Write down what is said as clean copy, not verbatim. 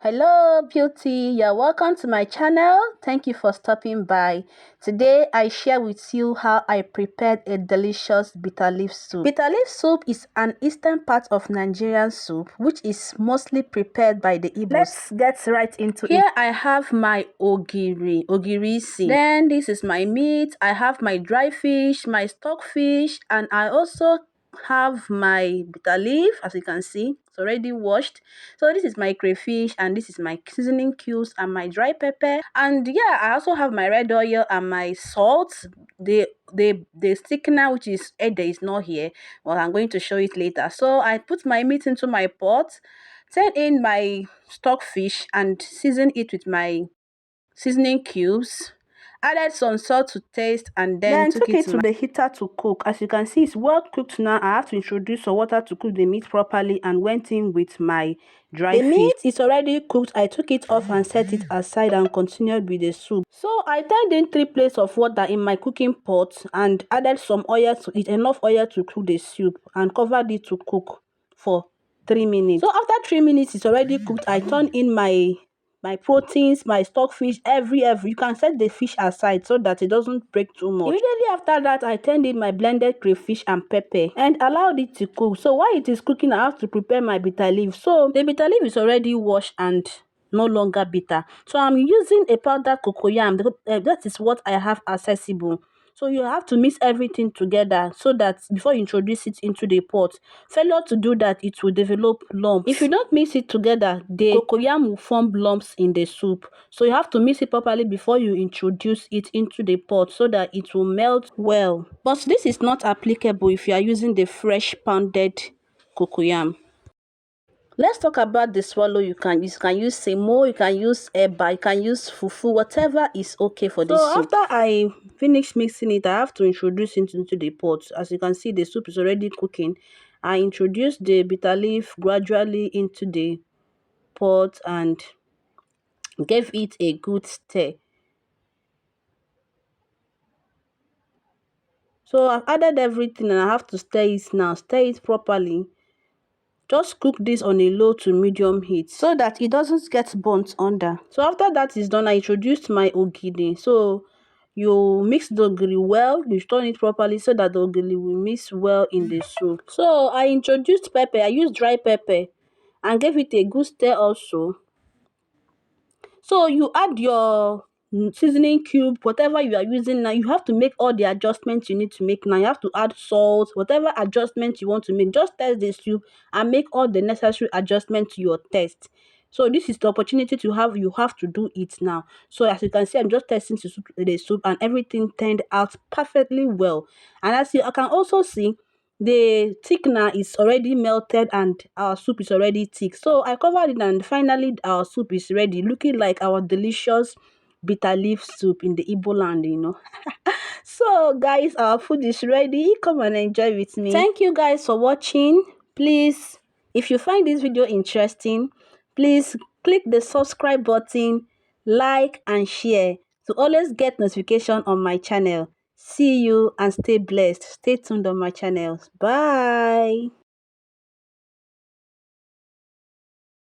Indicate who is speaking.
Speaker 1: Hello beauty, you're welcome to my channel. Thank you for stopping by. Today I share with you how I prepared a delicious bitter leaf soup. Bitter leaf soup is an eastern part of Nigerian soup which is mostly prepared by the Igbos. Let's get right into it. Here I have my ogirisi. Then this is my meat. I have my dry fish, my stock fish, and I also have my bitter leaf. As you can see, it's already washed. So this is my crayfish, and this is my seasoning cubes and my dry pepper. And yeah, I also have my red oil and my salt. The thickener, which is there, is not here, well, I'm going to show it later. So I put my meat into my pot, turn in my stock fish and season it with my seasoning cubes, added some salt to taste, and then took it to the heater to cook. As you can see, it's well cooked now. I have to introduce some water to cook the meat properly and went in with my dry fish. The meat is already cooked. I took it off and set it aside and continued with the soup. So I turned in 3 plates of water in my cooking pot and added some oil to it, enough oil to cook the soup, and covered it to cook for 3 minutes. So after 3 minutes it's already cooked, I turned in my proteins, my stock fish, every you can set the fish aside so that it doesn't break too much. Immediately after that, I turned in my blended crayfish and pepper and allowed it to cook. So while it is cooking, I have to prepare my bitter leaf. So the bitter leaf is already washed and no longer bitter. So I'm using a powdered cocoyam. That is what I have accessible. So you have to mix everything together so that before you introduce it into the pot. Failure to do that, it will develop lumps. If you don't mix it together, the cocoyam will form lumps in the soup. So you have to mix it properly before you introduce it into the pot so that it will melt well. But this is not applicable if you are using the fresh pounded cocoyam. Let's talk about the swallow. You can use semo, you can use eba, you can use fufu, whatever is okay for this soup. So after I finish mixing it, I have to introduce it into the pot. As you can see, the soup is already cooking. I introduced the bitter leaf gradually into the pot and gave it a good stir. So I've added everything and I have to stir it now. Stir it properly. Just cook this on a low to medium heat so that it doesn't get burnt under. So after that is done, I introduced my ogiri. So you mix the ogiri well, you stir it properly so that the ogiri will mix well in the soup. So I introduced pepper. I used dry pepper and gave it a good stir also. So you add your seasoning cube, whatever you are using now. You have to make all the adjustments you need to make now. You have to add salt, whatever adjustment you want to make. Just test the soup and make all the necessary adjustments to your taste. So this is the opportunity you have to do it now. So as you can see, I'm just testing the soup and everything turned out perfectly well. And as you can also see, the thickener is already melted and our soup is already thick. So I covered it and finally our soup is ready, looking like our delicious bitter leaf soup in the Igbo land. So guys, our food is ready. Come and enjoy with me. Thank you guys for watching. Please, if you find this video interesting, please click the subscribe button, like and share to always get notification on my channel. See you and stay blessed. Stay tuned on my channels. Bye.